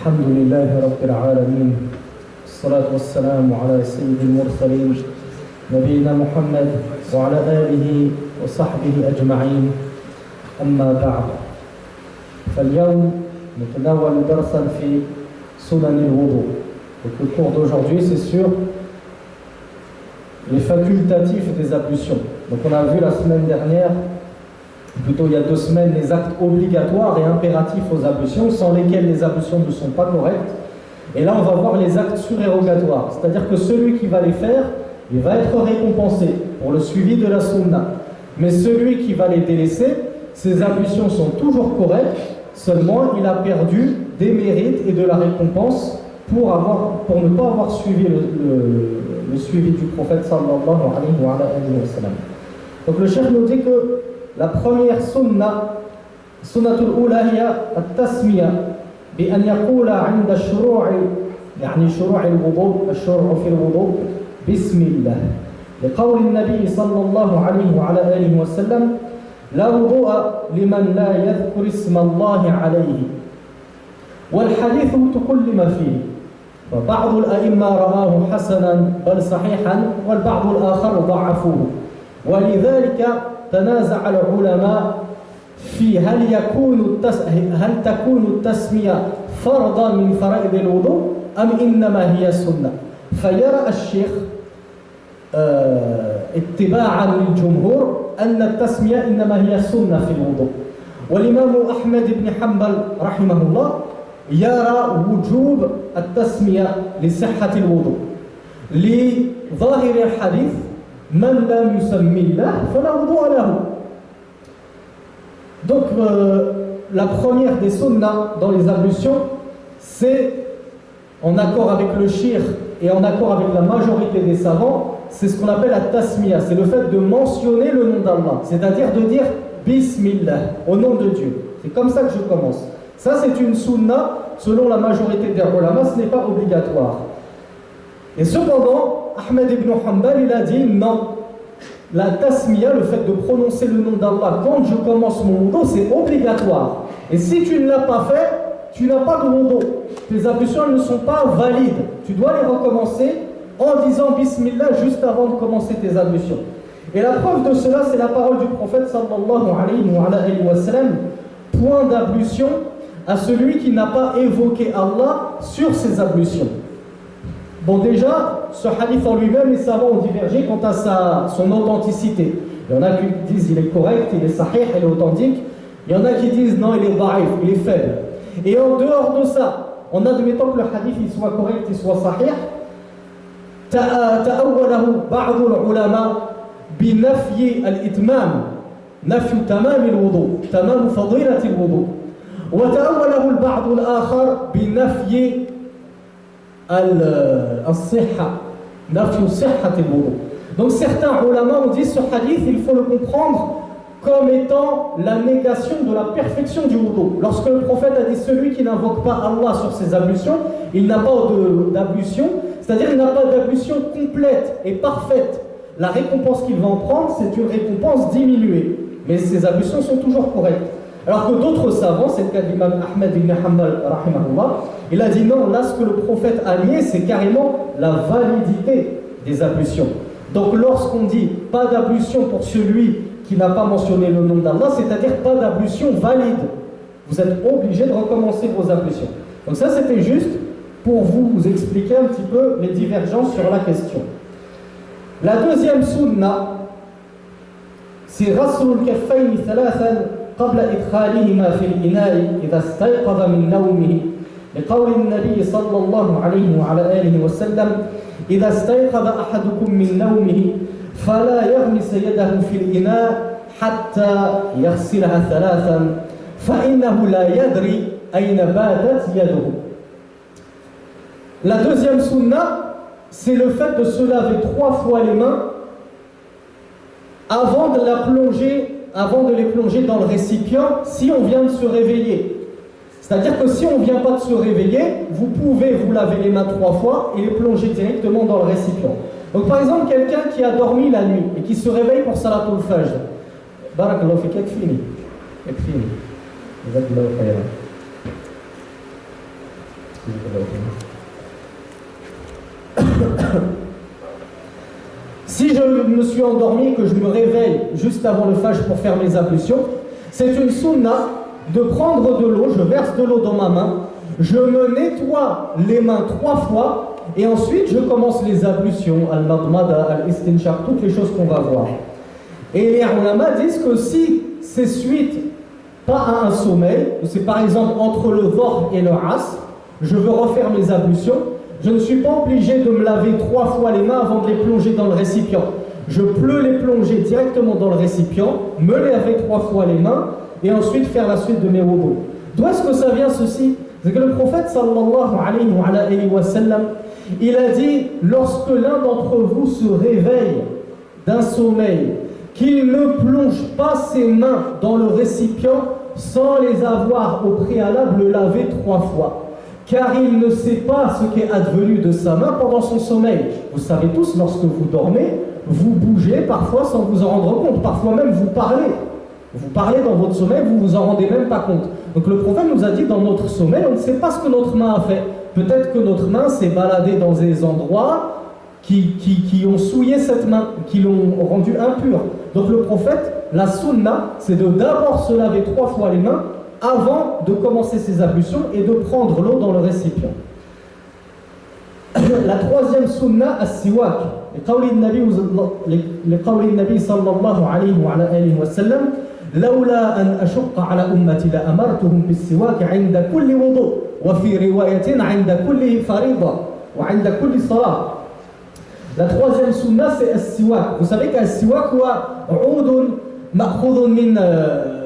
الحمد لله رب العالمين الصلاة والسلام على سيد المرسلين نبينا محمد وعلى آله وصحبه أجمعين أما بعد فاليوم نتناول درسا في سنن الوضوء. Donc le cours d'aujourd'hui c'est sur les facultatifs des ablutions. Donc on a vu la semaine dernière, plutôt il y a 2 semaines, les actes obligatoires et impératifs aux ablutions, sans lesquels les ablutions ne sont pas correctes. Et là on va voir les actes surérogatoires, c'est-à-dire que celui qui va les faire, il va être récompensé pour le suivi de la sunna. Mais celui qui va les délaisser, ses ablutions sont toujours correctes, seulement il a perdu des mérites et de la récompense pour ne pas avoir suivi le suivi du prophète sallallahu alayhi wa sallam. Donc le cheikh nous dit que la première sunnatul ula hiya at-tasmiya bi an yaqula 'inda shuru'i al-wudu' ash-shuru'u fi al-wudu' bismillah لقول النبي صلى الله عليه وعلى آله وسلم لا وضوء لمن لا يذكر اسم الله عليه والحديث تكلم فيه وبعض الأئمة رآه حسنا بل صحيحا والبعض الآخر ضعفوه ولذلك تنازع العلماء في هل تكون التسمية فرضا من فرائض الوضوء أم إنما هي سنة. فيرى الشيخ اتباعا للجمهور أن التسمية إنما هي سنة في الوضوء. والإمام أحمد بن حنبل رحمه الله يرى وجوب التسمية لصحة الوضوء لظاهر الحديث من لم يسمي الله فلا وضوء له. Donc la première des sunnas dans les ablutions, c'est en accord avec le shir et en accord avec la majorité des savants, c'est ce qu'on appelle la tasmiya, c'est le fait de mentionner le nom d'Allah, c'est-à-dire de dire Bismillah, au nom de Dieu. C'est comme ça que je commence. Ça c'est une sunna, selon la majorité des ulama, ce n'est pas obligatoire. Et cependant, Ahmed ibn Hanbal, il a dit non, la tasmiya, le fait de prononcer le nom d'Allah quand je commence mon wudu, c'est obligatoire. Et si tu ne l'as pas fait, tu n'as pas de wudu. Tes ablutions ne sont pas valides. Tu dois les recommencer en disant Bismillah juste avant de commencer tes ablutions. Et la preuve de cela, c'est la parole du prophète sallallahu alayhi wa sallam, point d'ablution à celui qui n'a pas évoqué Allah sur ses ablutions. Bon, déjà, ce hadith en lui-même, les savants ont divergé quant à son authenticité. Il y en a qui disent il est correct, il est sahih, il est authentique. Il y en a qui disent non, il est da'if, il est faible. Et en dehors de ça, en admettant que le hadith il soit correct, il soit sahih, تأوله بعض العلماء بنفي الإتمام نفي تمام الوضوء تمام فضيلة الوضوء وتأوله البعض الآخر بنفي الصحة نفي صحة الوضوء. Donc certains ulama ont dit ce hadith il faut le comprendre comme étant la négation de la perfection du wudu. Lorsque le prophète a dit celui qui n'invoque pas Allah sur ses ablutions, il n'a pas d'ablution, c'est-à-dire il n'a pas d'ablution complète et parfaite. La récompense qu'il va en prendre, c'est une récompense diminuée, mais ses ablutions sont toujours correctes. Alors que d'autres savants, c'est le cas de l'imam Ahmed ibn Hanbal rahimahullah, il a dit non, là ce que le prophète a nié, c'est carrément la validité des ablutions. Donc lorsqu'on dit pas d'ablution pour celui qui n'a pas mentionné le nom d'Allah, c'est-à-dire pas d'ablution valide. Vous êtes obligé de recommencer vos ablutions. Donc ça c'était juste pour vous expliquer un petit peu les divergences sur la question. La deuxième sunna, c'est rasul al-kaffayn thalathan qabla idkhalihima fi al-ina'i idha istayqadha min nawmihi لقول النبي صلى الله عليه وعلى آله وسلم إذا استيقظ أحدكم من نومه فلا يغمس يده في الإناء حتى يغسلها ثلاثا فإنه لا يدري أين باتت يده. La deuxième sunna, c'est le fait de se laver 3 fois les mains avant de les plonger dans le récipient si on vient de se réveiller. C'est-à-dire que si on ne vient pas de se réveiller, vous pouvez vous laver les mains 3 fois et les plonger directement dans le récipient. Donc par exemple, quelqu'un qui a dormi la nuit et qui se réveille pour Salatul Fajr, Barakallahu fik, yakfini. Si je me suis endormi et que je me réveille juste avant le fajr pour faire mes ablutions, c'est une sunna de prendre de l'eau, je verse de l'eau dans ma main, je me nettoie les mains 3 fois et ensuite je commence les ablutions, al-madmada, al-istinshaq, toutes les choses qu'on va voir. Et les ulama disent que si c'est suite pas à un sommeil, c'est par exemple entre le dhuhr et le asr, je veux refaire mes ablutions, je ne suis pas obligé de me laver 3 fois les mains avant de les plonger dans le récipient. Je peux les plonger directement dans le récipient, me laver 3 fois les mains et ensuite faire la suite de mes wudu. D'où est-ce que ça vient ceci? C'est que le prophète sallallahu alayhi wa sallam, il a dit, lorsque l'un d'entre vous se réveille d'un sommeil, qu'il ne plonge pas ses mains dans le récipient sans les avoir au préalable lavées 3 fois. Car il ne sait pas ce qui est advenu de sa main pendant son sommeil. Vous savez tous, lorsque vous dormez, vous bougez parfois sans vous en rendre compte. Parfois même vous parlez. Vous parlez dans votre sommeil, vous vous en rendez même pas compte. Donc le prophète nous a dit, dans notre sommeil, on ne sait pas ce que notre main a fait. Peut-être que notre main s'est baladée dans des endroits qui ont souillé cette main, qui l'ont rendue impure. Donc le prophète, la sunna, c'est de d'abord se laver 3 fois les mains avant de commencer ses ablutions et de prendre l'eau dans le récipient. La troisième sunna, as-siwak. لقول النبي صلى الله عليه وعلى آله وسلم لولا أن أشق على أمتي لأمرتهم بالسواك عند كل وضوء وفي رواية عند كل فريضة وعند كل صلاة. La troisième sunna, c'est as-siwak. Vous savez qu'as-siwak huwa 'oud ma'khudh min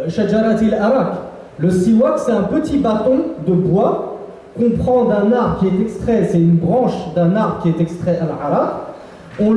shajarati al-arak. Le siwak, c'est un petit bâton de bois qu'on prend d'un arbre qui est extrait, c'est une branche d'un arbre qui est extrait à l'arak. On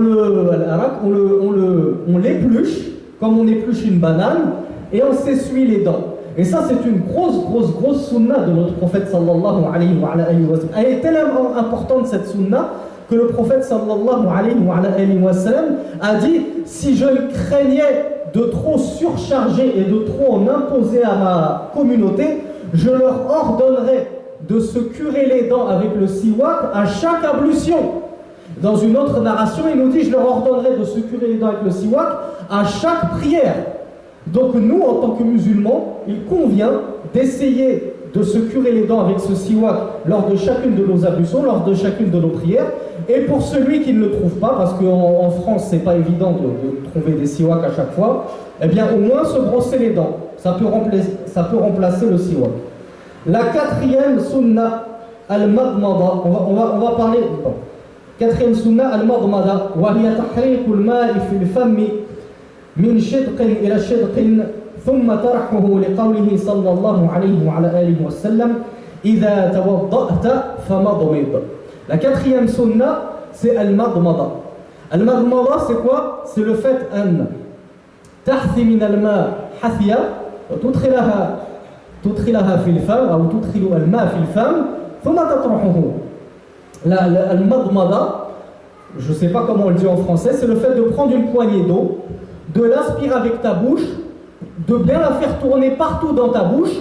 l'épluche comme on épluche une banane et on s'essuie les dents. Et ça, c'est une grosse sunna de notre prophète sallallahu alayhi wa sallam. Elle est tellement importante, cette sunna, que le prophète sallallahu alayhi wa sallam a dit, si je craignais de trop surcharger et de trop en imposer à ma communauté, je leur ordonnerais de se curer les dents avec le siwak à chaque ablution. Dans une autre narration, il nous dit, je leur ordonnerais de se curer les dents avec le siwak à chaque prière. Donc nous, en tant que musulmans, il convient d'essayer de se curer les dents avec ce siwak lors de chacune de nos ablutions, lors de chacune de nos prières. Et pour celui qui ne le trouve pas, parce qu'en France, c'est pas évident de trouver des siwaks à chaque fois, eh bien au moins se brosser les dents. Ça peut remplacer le siwak. La quatrième sunna, al-madmada, on va parler. Bon. Quatrième sunna, al-madmada, wa hiya tahriq al-ma'i fi al-fam min shidqin ila shidqin thumma tarhuhu liqawlihi sallallahu alayhi wa alihi wa sallam idha tawadda'ta famadmid. La quatrième sunna, c'est al-madmada. Al-madmada, c'est quoi? C'est le fait an tahthi min al-ma' hathya wa تدخلها في الفم أو تدخل الماء في الفم ثم تطرحه. Al-madmada, je ne sais pas comment on le dit en français, c'est le fait de prendre une poignée d'eau, de l'aspirer avec ta bouche, de bien la faire tourner partout dans ta bouche,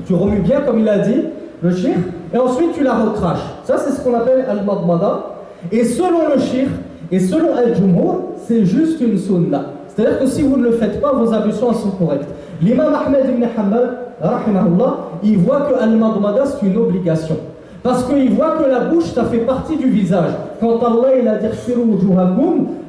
tu remues bien comme il a dit, le shir, et ensuite tu la recraches. Ça, c'est ce qu'on appelle al-madmada. Et selon le shir et selon al-jumhur, c'est juste une sunna. C'est-à-dire que si vous ne le faites pas, vos ablutions sont correctes. L'imam Ahmed ibn Hanbal, rahimahullah, il voit que al-madmada c'est une obligation. Parce qu'il voit que la bouche, ça fait partie du visage. Quand Allah il a dit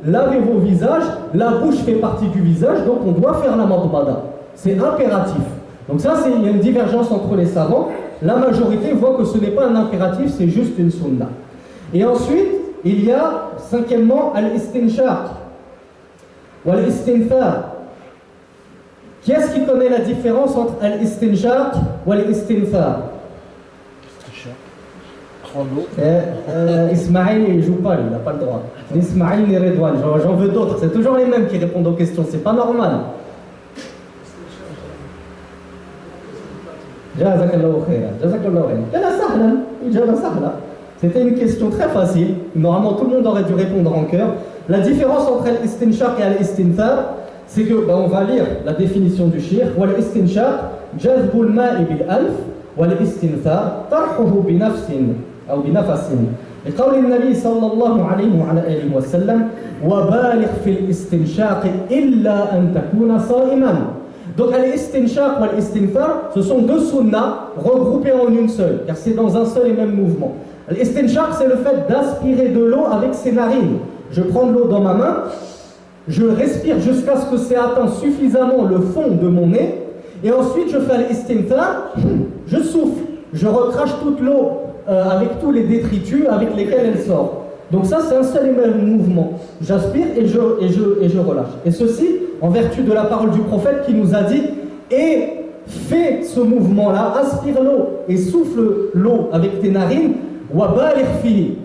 lavez vos visages, la bouche fait partie du visage, donc on doit faire la madmada. C'est impératif. Donc ça, il y a une divergence entre les savants. La majorité voit que ce n'est pas un impératif, c'est juste une sunna. Et ensuite, il y a cinquièmement al-istinshaq ou al-istinthar. Qui est-ce qui connaît la différence entre al-istinshaq ou al-istinthar? Ismaël, il ne joue pas, il n'a pas le droit. Ismaël et Redouane, j'en veux d'autres. C'est toujours les mêmes qui répondent aux questions, c'est pas normal. C'était une question très facile. Normalement, tout le monde aurait dû répondre en chœur. La différence entre al-istinshaq et al-istinthar, c'est que, on va lire la définition du shir. Wal-istinshaq, jazbul ma'i bil alf, والاستنثار طرحه بنفس أو بنفس لقول النبي صلى الله عليه وعلى آله وسلم وبالغ في الاستنشاق إلا أن تكون صائما. Donc al-istinshaq ou al-istinthar, ce sont deux sunnas regroupés en une seule, car c'est dans un seul et même mouvement. Al-istinshaq, c'est le fait d'aspirer de l'eau avec ses narines. Je prends de l'eau dans ma main, je respire jusqu'à ce que c'est atteint suffisamment le fond de mon nez, et ensuite je fais l'istinthar, je souffle, je recrache toute l'eau avec tous les détritus avec lesquels elle sort. Donc ça, c'est un seul et même mouvement. J'aspire et je relâche. Et ceci, en vertu de la parole du prophète qui nous a dit « Et fais ce mouvement-là, aspire l'eau et souffle l'eau avec tes narines. » Baligh fihi,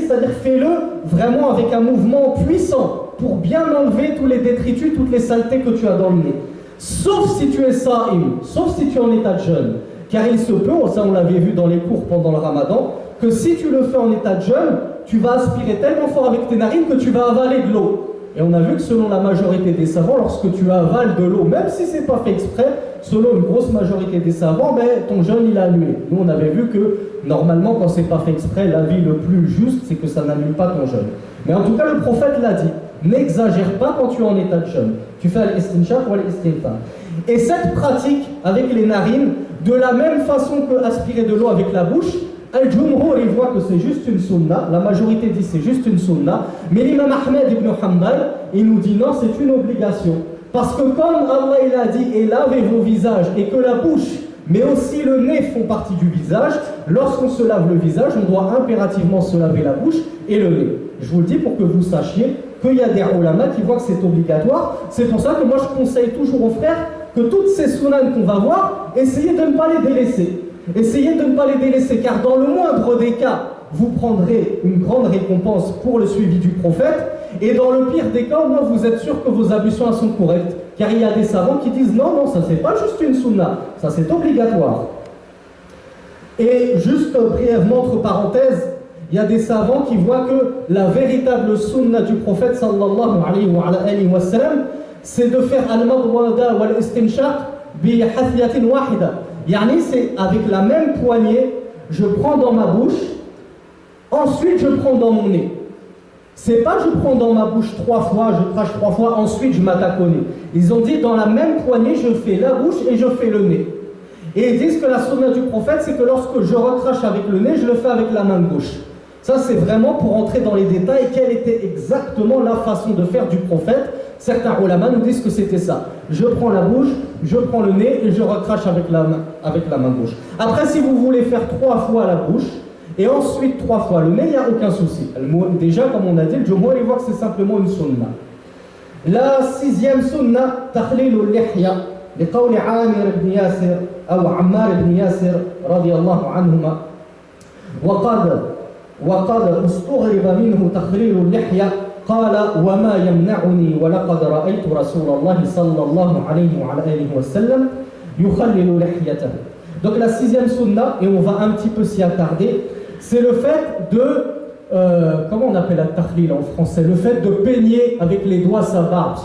c'est-à-dire fais-le vraiment avec un mouvement puissant pour bien enlever tous les détritus, toutes les saletés que tu as dans le nez. Sauf si tu es sa'im, sauf si tu es en état de jeûne. Car il se peut, ça on l'avait vu dans les cours pendant le ramadan, que si tu le fais en état de jeûne, tu vas aspirer tellement fort avec tes narines que tu vas avaler de l'eau. Et on a vu que selon la majorité des savants, lorsque tu avales de l'eau, même si ce n'est pas fait exprès, selon une grosse majorité des savants, ton jeûne il est annulé. Nous on avait vu que normalement quand ce n'est pas fait exprès, l'avis le plus juste c'est que ça n'annule pas ton jeûne. Mais en tout cas le prophète l'a dit, n'exagère pas quand tu es en état de jeûne. Tu fais l'istinshaq ou l'istinthar. Et cette pratique avec les narines, de la même façon que aspirer de l'eau avec la bouche, Al-Jumhur, il voit que c'est juste une sunna, la majorité dit c'est juste une sunna, mais l'imam Ahmed ibn Hanbal, il nous dit non, c'est une obligation. Parce que comme Allah il a dit, et lavez vos visages, et que la bouche, mais aussi le nez font partie du visage, lorsqu'on se lave le visage, on doit impérativement se laver la bouche et le nez. Je vous le dis pour que vous sachiez qu'il y a des ulama qui voient que c'est obligatoire. C'est pour ça que moi je conseille toujours aux frères que toutes ces sunnas qu'on va voir, essayez de ne pas les délaisser. Essayez de ne pas les délaisser, car dans le moindre des cas, vous prendrez une grande récompense pour le suivi du prophète, et dans le pire des cas, au moins vous êtes sûr que vos ablutions sont correctes, car il y a des savants qui disent non, ça c'est pas juste une sunna, ça c'est obligatoire. Et juste brièvement, entre parenthèses, il y a des savants qui voient que la véritable sunna du prophète sallallahu alayhi wa sallam, c'est de faire al-madwada wa al-istinshaq bi hathiyatin wahida. Yani c'est avec la même poignée, je prends dans ma bouche, ensuite je prends dans mon nez. C'est pas je prends dans ma bouche 3 fois, je crache 3 fois, ensuite je m'attaque au nez. Ils ont dit dans la même poignée, je fais la bouche et je fais le nez. Et ils disent que la sunna du prophète, c'est que lorsque je recrache avec le nez, je le fais avec la main gauche. Ça c'est vraiment pour entrer dans les détails, quelle était exactement la façon de faire du prophète. Certains ulama nous disent que c'était ça. Je prends la bouche, je prends le nez et je recrache avec la main gauche. Après, si vous voulez faire 3 fois la bouche et ensuite 3 fois le nez, il n'y a aucun souci. Déjà, comme on a dit, le jumhur, il voit que c'est simplement une sunna. La 6e sunna, takhlilul lihya, لقول عامر بن ياسر أو عمار بن ياسر رضي الله عنهما وقد استغرب منه تخليل اللحية قال وما يمنعني ولقد رأيت رسول الله صلى الله عليه وعلى آله وسلم يخلل لحيته. Donc la 6e sunna, et on va un petit peu s'y attarder, c'est le fait de, comment on appelle la takhlil en français, le fait de peigner avec les doigts sa barbe,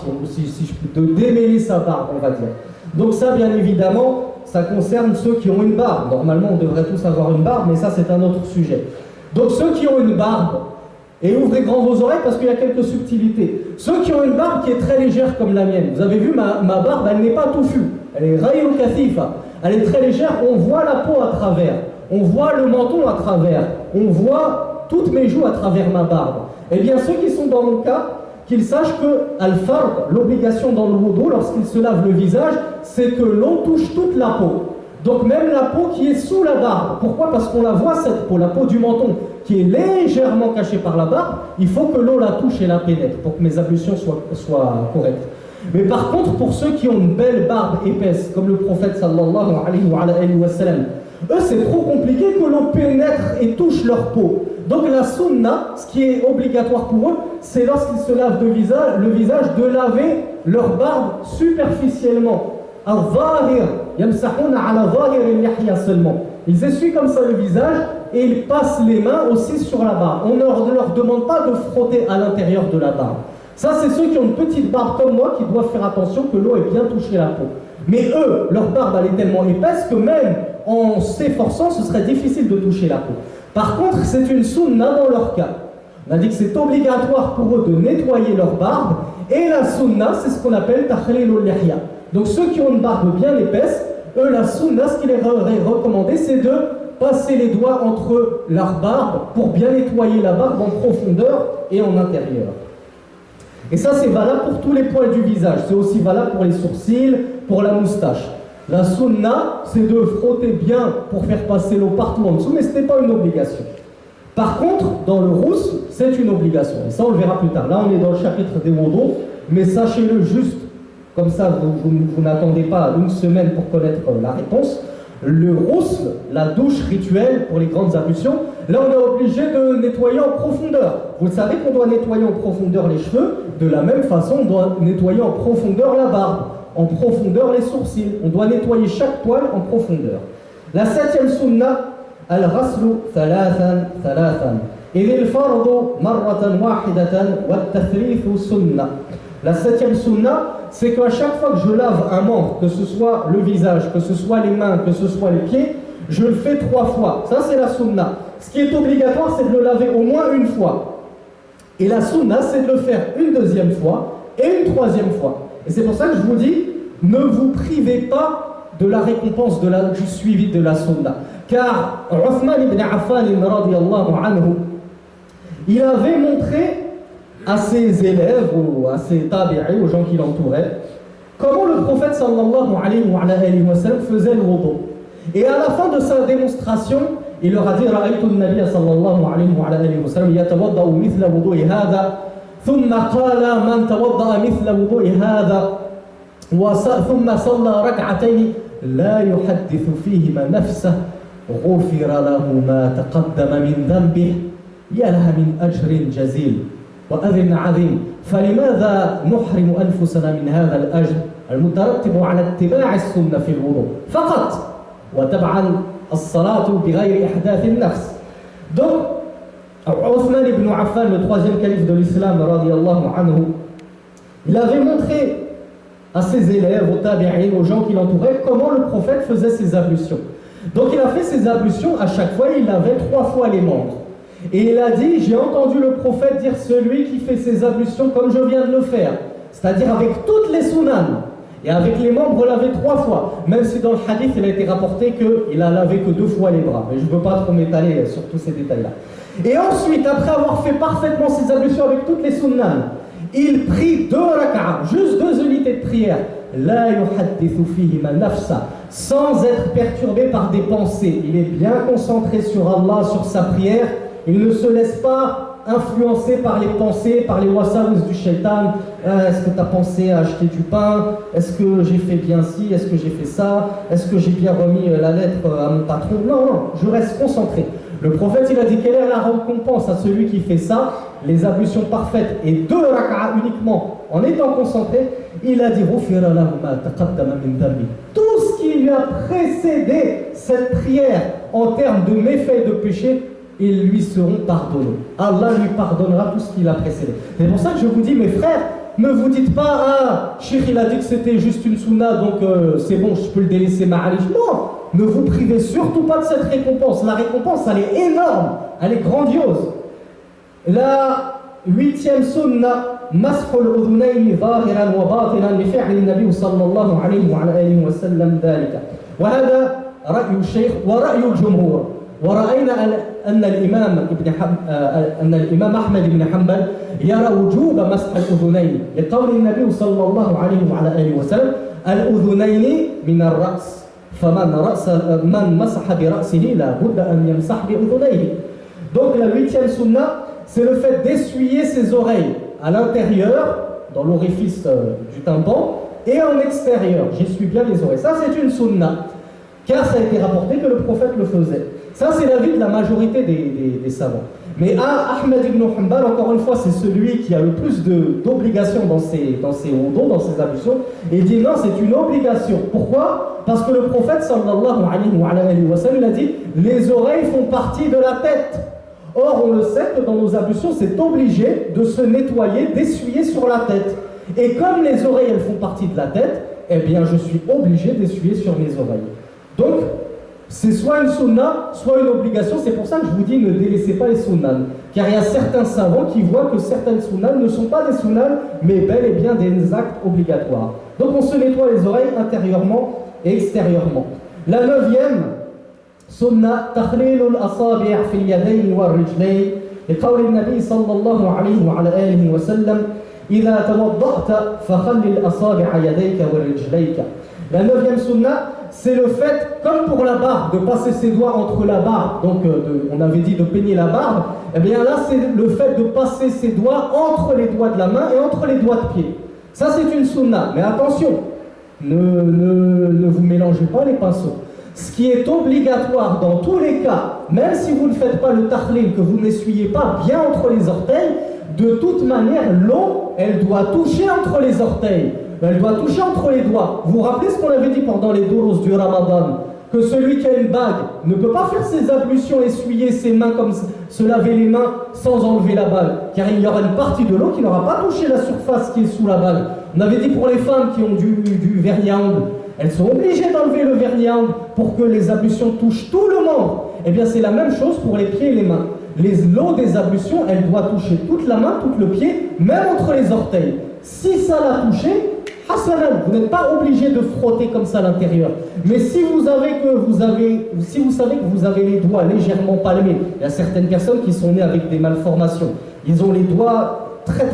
de démêler sa barbe, on va dire. Donc ça, bien évidemment, ça concerne ceux qui ont une barbe. Normalement, on devrait tous avoir une barbe, mais ça, c'est un autre sujet. Donc ceux qui ont une barbe, et ouvrez grand vos oreilles parce qu'il y a quelques subtilités. Ceux qui ont une barbe qui est très légère comme la mienne, vous avez vu, ma barbe, elle n'est pas touffue, elle est rayou kathifa, elle est très légère, on voit la peau à travers, on voit le menton à travers, on voit toutes mes joues à travers ma barbe. Eh bien, ceux qui sont dans mon cas, qu'ils sachent que al-fard, l'obligation dans le wudu, lorsqu'ils se lavent le visage, c'est que l'eau touche toute la peau. Donc même la peau qui est sous la barbe. Pourquoi? Parce qu'on la voit cette peau, la peau du menton, qui est légèrement cachée par la barbe, il faut que l'eau la touche et la pénètre pour que mes ablutions soient correctes. Mais par contre, pour ceux qui ont une belle barbe épaisse, comme le prophète sallallahu alayhi wa sallam, eux c'est trop compliqué que l'eau pénètre et touche leur peau. Donc la sunna, ce qui est obligatoire pour eux, c'est lorsqu'ils se lavent le visage, de laver leur barbe superficiellement. Al-zahir, yamsahuna ala zahir al-lihya seulement. Ils essuient comme ça le visage et ils passent les mains aussi sur la barbe. On ne leur demande pas de frotter à l'intérieur de la barbe. Ça, c'est ceux qui ont une petite barbe comme moi qui doivent faire attention que l'eau ait bien touché la peau. Mais eux, leur barbe, elle est tellement épaisse que même en s'efforçant, ce serait difficile de toucher la peau. Par contre, c'est une sunna dans leur cas. On a dit que c'est obligatoire pour eux de nettoyer leur barbe, et la sunna, c'est ce qu'on appelle takhlilul lihya. Donc ceux qui ont une barbe bien épaisse, eux, la sunna, ce qu'il est recommandé, c'est de passer les doigts entre leur barbe pour bien nettoyer la barbe en profondeur et en intérieur. Et ça, c'est valable pour tous les poils du visage. C'est aussi valable pour les sourcils, pour la moustache. La sunna, c'est de frotter bien pour faire passer l'eau partout en dessous, mais ce n'est pas une obligation. Par contre, dans le rousse, c'est une obligation. Et ça, on le verra plus tard. Là, on est dans le chapitre des wudu, mais sachez-le juste, comme ça, vous n'attendez pas une semaine pour connaître la réponse. Le rousse, la douche rituelle pour les grandes ablutions, là, on est obligé de nettoyer en profondeur. Vous savez qu'on doit nettoyer en profondeur les cheveux, de la même façon, on doit nettoyer en profondeur la barbe, en profondeur les sourcils. On doit nettoyer chaque poil en profondeur. La 7e sunna, al-ghaslu thalathan thalathan. Il est le fardu marratan wahidatan wa tathrithu sunna. La 7e sunna, c'est qu'à chaque fois que je lave un membre, que ce soit le visage, que ce soit les mains, que ce soit les pieds, je le fais 3 fois. Ça, c'est la sunna. Ce qui est obligatoire, c'est de le laver au moins une fois. Et la sunna, c'est de le faire une 2e fois et une 3e fois. Et c'est pour ça que je vous dis, ne vous privez pas de la récompense du suivi de la sunna. Car Uthman ibn Affan, radiyallahu anhu, il avait montré à ses élèves ou à ses tabi'i, aux gens qui l'entouraient, comment le prophète sallallahu alayhi wa sallam faisait le wudu. Et à la fin de sa démonstration, il leur a dit رأيت النبي صلى الله عليه وسلم يتوضأ مثل وضوء هذا ثم قال من توضأ مثل وضوء هذا ثم صلى ركعتين لا يحدث فيهما نفسه غفر له ما تقدم من ذنبه يا لها من أجر جزيل وأجر عظيم فلماذا نحرم أنفسنا من هذا الأجر المترتب على اتباع السنة في الوضوء فقط وتبعا الصلاة بغير إحداث النفس. Donc, Uthman ibn Affan, le 3e calife de l'islam, radiyallahu anhu, il avait montré à ses élèves, aux tabi'in, aux gens qui l'entouraient, comment le prophète faisait ses ablutions. Donc il a fait ses ablutions, à chaque fois il lavait 3 fois les membres. Et il a dit, j'ai entendu le prophète dire celui qui fait ses ablutions comme je viens de le faire, c'est-à-dire avec toutes les sunan, et avec les membres lavés 3 fois, même si dans le hadith il a été rapporté qu'il a lavé que 2 fois les bras, mais je ne veux pas trop m'étaler sur tous ces détails-là. Et ensuite, après avoir fait parfaitement ses ablutions avec toutes les sunan, il prit 2 raka'a, juste 2 unités de prière, la yuhaddithu fihima nafsa, sans être perturbé par des pensées. Il est bien concentré sur Allah, sur sa prière. Il ne se laisse pas influencé par les pensées, par les wasawis du shaitan. Est-ce que tu as pensé à acheter du pain? Est-ce que j'ai fait bien ci? Est-ce que j'ai fait ça? Est-ce que j'ai bien remis la lettre à mon patron? Non, non, je reste concentré. Le prophète, il a dit quelle est la récompense à celui qui fait ça? Les ablutions parfaites et 2 raka'a uniquement en étant concentré. Il a dit tout ce qui lui a précédé cette prière en termes de méfaits et de péchés, ils lui seront pardonnés. Allah lui pardonnera tout ce qui l'a précédé. C'est pour ça que je vous dis, mes frères, ne vous dites pas, ah, Cheikh il a dit que c'était juste une sunna, donc c'est bon, je peux le délaisser ma'alish. Non, ne vous privez surtout pas de cette récompense. La récompense, elle est énorme, elle est grandiose. La 8e sunna, مسح الأذنين ظاهرا وباطنا لفعل النبي صلى الله عليه وعلى آله وسلم ذلك. وهذا رأي الشيخ ورأي الجمهور. ورأينا أن الإمام أحمد بن حنبل يرى وجوب مسح الأذنين لقول النبي صلى الله عليه وعلى آله وسلم الأذنين من الرأس من مسح برأسه لا بد أن يمسح بأذنيه. Donc la 8e sunna, c'est le fait d'essuyer ses oreilles à l'intérieur, dans l'orifice du tympan, et en extérieur. J'essuie bien les oreilles. Ça, c'est une sunna, car ça a été rapporté que le prophète le faisait. Ça, c'est l'avis de la majorité des savants. Mais Ahmed ibn Hanbal, encore une fois, c'est celui qui a le plus d'obligations dans ses wudu, dans ses ablutions. Et il dit non, c'est une obligation. Pourquoi? Parce que le prophète, sallallahu alayhi wa sallam, il a dit les oreilles font partie de la tête. Or, on le sait que dans nos ablutions, c'est obligé de se nettoyer, d'essuyer sur la tête. Et comme les oreilles, elles font partie de la tête, eh bien, je suis obligé d'essuyer sur mes oreilles. Donc, C'est soit une sunna, soit une obligation. C'est pour ça que je vous dis ne délaissez pas les sunnas. Car il y a certains savants qui voient que certaines sunnas ne sont pas des sunnas, mais bel et bien des actes obligatoires. Donc on se nettoie les oreilles intérieurement et extérieurement. La 9e sunna, تخليل الأصابع في اليدين والرجلين لقول النبي صلى الله عليه وعلى آله وسلم إذا توضأت فخلل أصابع يديك ورجليك. La 9e sunna, c'est le fait, comme pour la barbe, de passer ses doigts entre la barbe, donc on avait dit de peigner la barbe, et bien là c'est le fait de passer ses doigts entre les doigts de la main et entre les doigts de pied. Ça c'est une sunna, mais attention, ne vous mélangez pas les pinceaux. Ce qui est obligatoire dans tous les cas, même si vous ne faites pas le tahlil, que vous n'essuyez pas bien entre les orteils, de toute manière, l'eau, elle doit toucher entre les orteils. Elle doit toucher entre les doigts. Vous vous rappelez ce qu'on avait dit pendant les douros du Ramadan? Que celui qui a une bague ne peut pas faire ses ablutions, essuyer ses mains comme se laver les mains sans enlever la bague. Car il y aura une partie de l'eau qui n'aura pas touché la surface qui est sous la bague. On avait dit pour les femmes qui ont du vernis à ongles, elles sont obligées d'enlever le vernis à ongles pour que les ablutions touchent tout le membre. Eh bien c'est la même chose pour les pieds et les mains. L'eau des ablutions, elle doit toucher toute la main, tout le pied, même entre les orteils. Si ça l'a touché, hasanan, vous n'êtes pas obligé de frotter comme ça à l'intérieur. Mais si vous savez que vous avez les doigts légèrement palmés, il y a certaines personnes qui sont nées avec des malformations. Ils ont les doigts très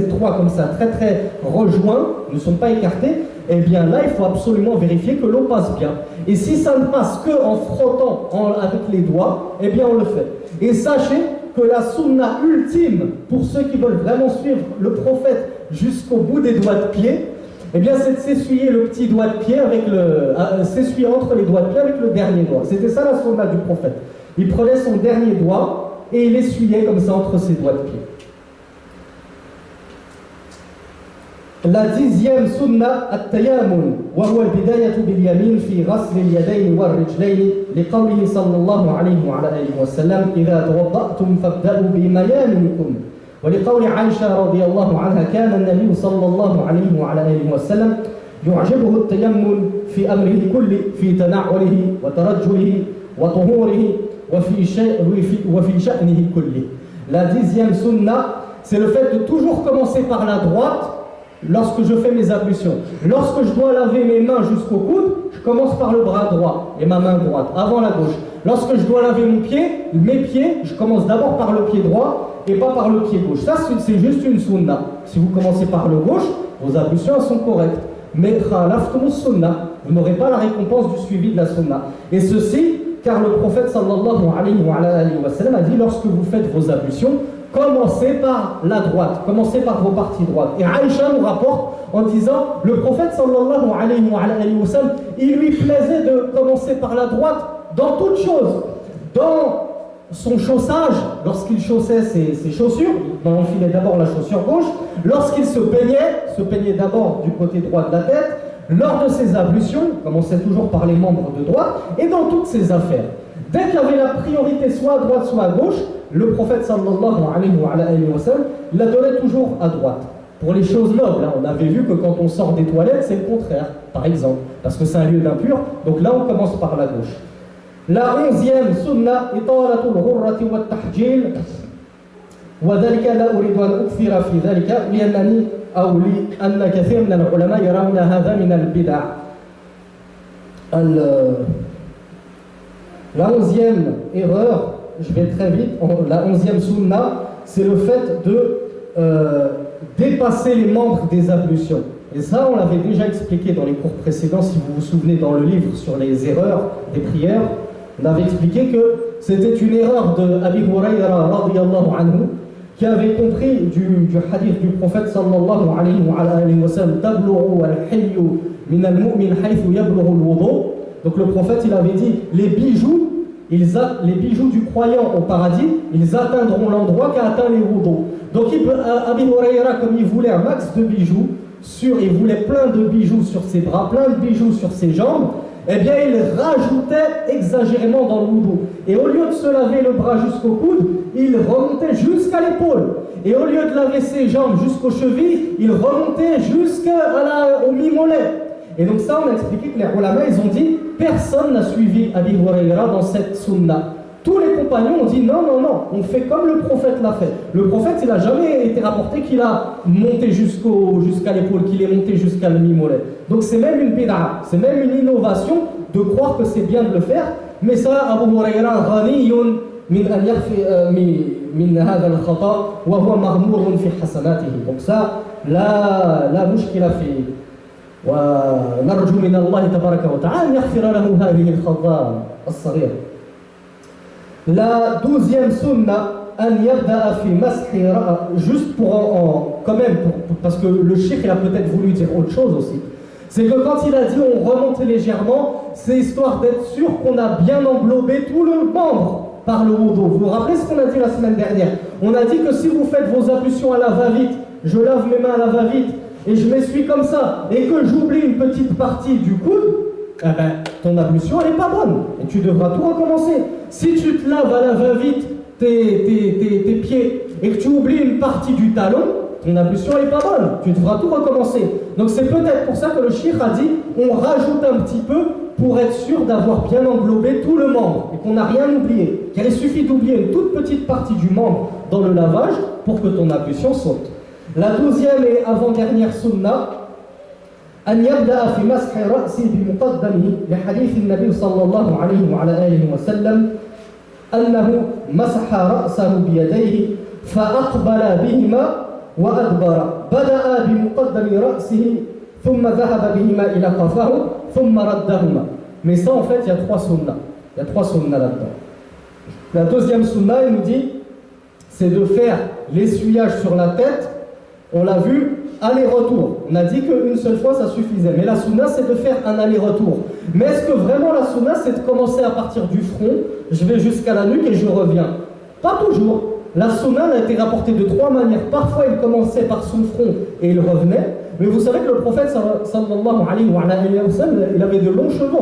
étroits comme ça, très rejoints, ne sont pas écartés. Eh bien là, il faut absolument vérifier que l'eau passe bien. Et si ça ne passe qu'en frottant avec les doigts, eh bien on le fait. Et sachez que la sunna ultime, pour ceux qui veulent vraiment suivre le prophète jusqu'au bout des doigts de pied, eh bien c'est de s'essuyer le petit doigt de pied s'essuyer entre les doigts de pied avec le dernier doigt. C'était ça la sunna du prophète. Il prenait son dernier doigt et il essuyait comme ça entre ses doigts de pied. La 10e sunna, التيامن وهو البداية باليمين في غسل اليدين والرجلين لقوله صلى الله عليه وعلى آله وسلم إذا توضأتم فابدأوا بميامنكم ولقول عائشة رضي الله عنها كان النبي صلى الله عليه وعلى آله وسلم يعجبه التيمن في أمره كله في تنعله وترجله وطهوره وفي شأنه كله. La 10e sunna, c'est le fait de toujours commencer par la droite. Lorsque je fais mes ablutions, lorsque je dois laver mes mains jusqu'au coude, je commence par le bras droit et ma main droite, avant la gauche. Lorsque je dois laver mes pieds, je commence d'abord par le pied droit et pas par le pied gauche. Ça, c'est juste une sunna. Si vous commencez par le gauche, vos ablutions sont correctes. Mais khalaftum sunna, vous n'aurez pas la récompense du suivi de la sunna. Et ceci, car le prophète sallallahu alayhi wa sallam a dit, lorsque vous faites vos ablutions, commencez par la droite, commencez par vos parties droites. Et Aïcha nous rapporte en disant, le prophète sallallahu alayhi wa sallam, il lui plaisait de commencer par la droite dans toutes choses. Dans son chaussage, lorsqu'il chaussait ses chaussures, il enfilait d'abord la chaussure gauche. Lorsqu'il se peignait d'abord du côté droit de la tête. Lors de ses ablutions, il commençait toujours par les membres de droite. Et dans toutes ses affaires. Dès qu'il y avait la priorité soit à droite, soit à gauche, le prophète sallallahu alayhi wa sallam la donnait toujours à droite. Pour les choses nobles, hein, on avait vu que quand on sort des toilettes, c'est le contraire, par exemple, parce que c'est un lieu d'impur. Donc là, on commence par la gauche. La 11e sunna, italatul ghurrati wa tahjil. وذلك لا أريد أن أكثر في ذلك لأنني أو لأن كثير من العلماء يرون هذا من البدع. La 11e erreur, je vais très vite, la 11e sunna, c'est le fait de dépasser les membres des ablutions. Et ça, on l'avait déjà expliqué dans les cours précédents, si vous vous souvenez dans le livre sur les erreurs des prières. On avait expliqué que c'était une erreur de Abi Hurayra radiyallahu anhu, qui avait compris du hadith du prophète sallallahu alayhi wa sallam, tablughu al-hilyu min al-mu'min haythu yablughu al-wudu. Donc le prophète, il avait dit, les bijoux du croyant au paradis, ils atteindront l'endroit qu'a atteint les wudu. Donc Abi Hurayra, comme il voulait un max de bijoux, il voulait plein de bijoux sur ses bras, plein de bijoux sur ses jambes, eh bien il rajoutait exagérément dans le wudu. Et au lieu de se laver le bras jusqu'au coude, il remontait jusqu'à l'épaule. Et au lieu de laver ses jambes jusqu'aux chevilles, il remontait jusqu'au mi-mollet. Et donc ça, on a expliqué que les ulama, ils ont dit, personne n'a suivi Abi Huraira dans cette sunna. Tous les compagnons ont dit non, non, non, on fait comme le prophète l'a fait. Le prophète, il n'a jamais été rapporté qu'il a monté jusqu'à l'épaule, qu'il est monté jusqu'à le mi-mollet. Donc c'est même une bid'a, c'est même une innovation de croire que c'est bien de le faire. Mais ça, Abu Huraira, ghaniyun min an yaghfi min hadha al-khata wa huwa maghmurun fi hasanatihi. Donc ça, la mushkila fi. ونرجو من الله تبارك وتعالى أن يغفر له هذه الخطايا الصغيرة. La 12e sunna, an yabda'a fi mashi juste quand même, parce que le cheikh il a peut-être voulu dire autre chose aussi. C'est que quand il a dit on remonte légèrement, c'est histoire d'être sûr qu'on a bien englobé tout le membre par le wudu. Vous vous rappelez ce qu'on a dit la semaine dernière? On a dit que si vous faites vos ablutions à la va-vite, je lave mes mains à la va-vite et je m'essuie comme ça, et que j'oublie une petite partie du coude, eh ben, ton ablution elle n'est pas bonne et tu devras tout recommencer. Si tu te laves à la va-vite tes pieds et que tu oublies une partie du talon, ton ablution elle n'est pas bonne, tu devras tout recommencer. Donc c'est peut-être pour ça que le cheikh a dit on rajoute un petit peu pour être sûr d'avoir bien englobé tout le membre et qu'on n'a rien oublié. Qu'il suffit d'oublier une toute petite partie du membre dans le lavage pour que ton ablution saute. La 12e et avant-dernière sunna, أن يبدأ في مسح رأسه بمقدمه لحديث النبي صلى الله عليه وعلى آله وسلم أنه مسح رأسه بيديه فأقبل بهما وأدبر بدأ بمقدم رأسه ثم ذهب بهما إلى قفاه ثم ردهما. Mais ça en fait il y a trois sunnas. Il y a trois sunnas là-dedans. La deuxième sunna il nous dit c'est de faire l'essuyage sur la tête. On l'a vu, aller-retour. On a dit qu'une seule fois ça suffisait. Mais la sunna c'est de faire un aller-retour. Mais est-ce que vraiment la sunna c'est de commencer à partir du front, je vais jusqu'à la nuque et je reviens? Pas toujours. La sunna a été rapportée de trois manières. Parfois il commençait par son front et il revenait. Mais vous savez que le prophète sallallahu alayhi wa sallam, il avait de longs cheveux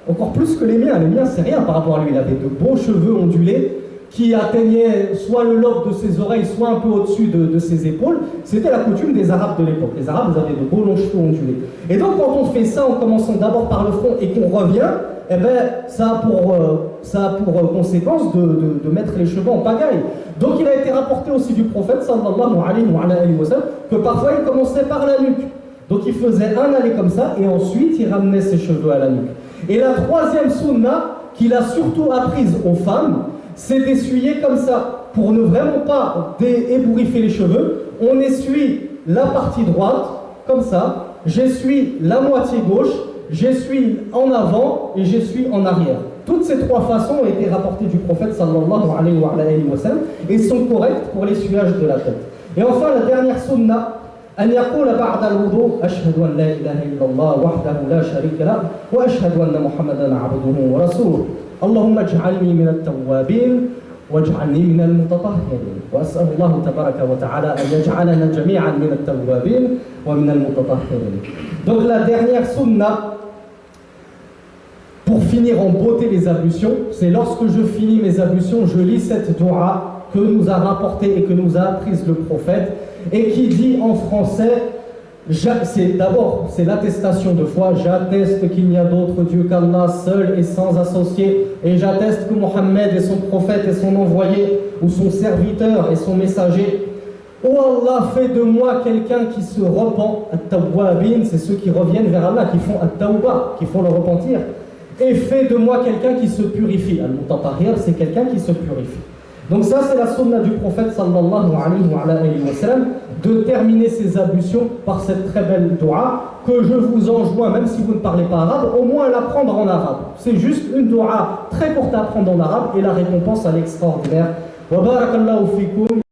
encore plus que les miens. Les miens c'est rien par rapport à lui. Il avait de beaux cheveux ondulés qui atteignaient soit le lobe de ses oreilles, soit un peu au-dessus de ses épaules. C'était la coutume des Arabes de l'époque. Les Arabes avaient de beaux longs cheveux ondulés. Et donc quand on fait ça en commençant d'abord par le front et qu'on revient, eh ben, ça a pour conséquence de mettre les cheveux en pagaille. Donc il a été rapporté aussi du prophète sallallahu alayhi wa sallam que parfois il commençait par la nuque. Donc il faisait un aller comme ça et ensuite il ramenait ses cheveux à la nuque. Et la troisième sunna qu'il a surtout apprise aux femmes, c'est d'essuyer comme ça, pour ne vraiment pas ébouriffer les cheveux. On essuie la partie droite, comme ça, j'essuie la moitié gauche, j'essuie en avant et j'essuie en arrière. Toutes ces trois façons ont été rapportées du prophète sallallahu alayhi wa sallam et sont correctes pour l'essuyage de la tête. Et enfin, la dernière sunna, أن يقول بعد الوضوء أشهد أن لا إله إلا الله وحده لا شريك له وأشهد أن محمدا عبده ورسوله اللهم اجعلني من التوابين واجعلني من المتطهرين وأسأل الله تبارك وتعالى أن يجعلنا جميعا من التوابين ومن المتطهرين. Donc la dernière sunna pour finir en beauté les ablutions, c'est lorsque je finis mes ablutions, je lis cette dua que nous a rapporté et que nous a apprise le prophète et qui dit en français, c'est l'attestation de foi, j'atteste qu'il n'y a d'autre Dieu qu'Allah seul et sans associé, et j'atteste que Mohammed est son prophète et son envoyé, ou son serviteur et son messager. Oh Allah, fais de moi quelqu'un qui se repent, at-tawwabin, c'est ceux qui reviennent vers Allah, qui font at-tawba, qui font le repentir, et fais de moi quelqu'un qui se purifie. Al-mutatahhir, c'est quelqu'un qui se purifie. Donc ça c'est la sunna du prophète sallallahu alayhi wa sallam, de terminer ses ablutions par cette très belle dua que je vous enjoins, même si vous ne parlez pas arabe, au moins à l'apprendre en arabe. C'est juste une dua très courte à apprendre en arabe et la récompense à l'extraordinaire. Wa barakallahu fikum.